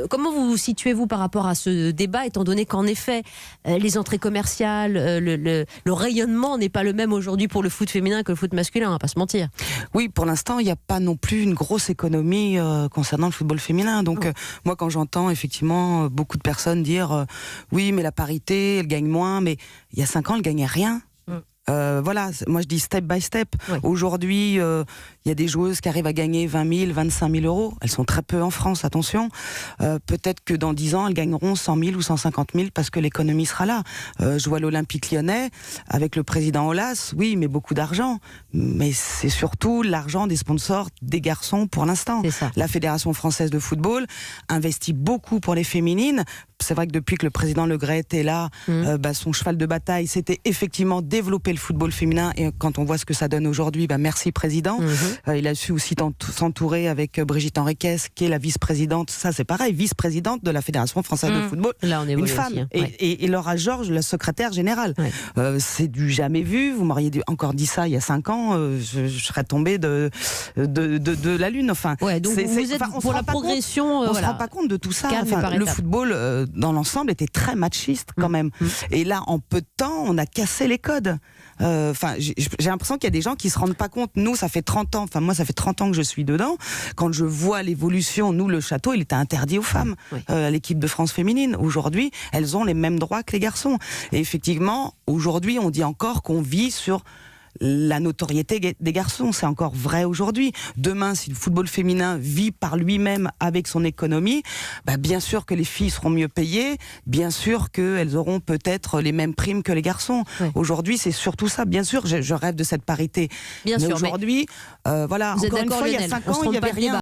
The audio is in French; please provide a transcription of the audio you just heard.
Comment vous situez-vous par rapport à ce débat, étant donné qu'en effet, les entrées commerciales, le rayonnement n'est pas le même aujourd'hui pour le foot féminin que le foot masculin, on va pas se mentir. Oui, pour l'instant, il n'y a pas non plus une grosse économie concernant le football féminin. Donc, moi, quand j'entends effectivement beaucoup de personnes dire oui, mais la parité, elle gagne moins, mais il y a 5 ans, elle gagnait rien. Voilà, moi je dis step by step. Oui. Aujourd'hui, il y a des joueuses qui arrivent à gagner 20 000, 25 000 euros. Elles sont très peu en France, attention. Peut-être que dans 10 ans, elles gagneront 100 000 ou 150 000 parce que l'économie sera là. Je vois l'Olympique lyonnais avec le président Aulas. Oui, mais beaucoup d'argent. Mais c'est surtout l'argent des sponsors des garçons pour l'instant. C'est ça. La Fédération française de football investit beaucoup pour les féminines. C'est vrai que depuis que le président Le Gret est là, son cheval de bataille, c'était effectivement développer le football féminin. Et quand on voit ce que ça donne aujourd'hui, merci président. Il a su aussi s'entourer avec Brigitte Henriquez, qui est la vice-présidente. Ça, c'est pareil, vice-présidente de la Fédération française de football. Là, on est une femme. aussi, hein. Et Laura Georges, la secrétaire générale. C'est du jamais vu. Vous m'auriez encore dit ça il y a 5 ans, je serais tombée de la lune. Enfin, donc vous êtes pour la progression. On se rend pas compte de tout ça. Calme Le football, dans l'ensemble, était très machiste quand même. Et là, en peu de temps, on a cassé les codes. J'ai l'impression qu'il y a des gens qui se rendent pas compte. Nous, ça fait 30 ans. Enfin, moi, ça fait 30 ans que je suis dedans. Quand je vois l'évolution, nous, le château, il était interdit aux femmes. À l'équipe de France féminine. Aujourd'hui, elles ont les mêmes droits que les garçons. Et effectivement, aujourd'hui, on dit encore qu'on vit sur la notoriété des garçons. C'est encore vrai aujourd'hui. Demain, si le football féminin vit par lui-même avec son économie, bien sûr que les filles seront mieux payées, bien sûr qu'elles auront peut-être les mêmes primes que les garçons. Aujourd'hui, c'est surtout ça. Bien sûr, je rêve de cette parité. Bien sûr, aujourd'hui, voilà, vous êtes encore une d'accord, fois, il y a Lionel, 5 on ans, se il n'y trompe pas avait de débat. rien.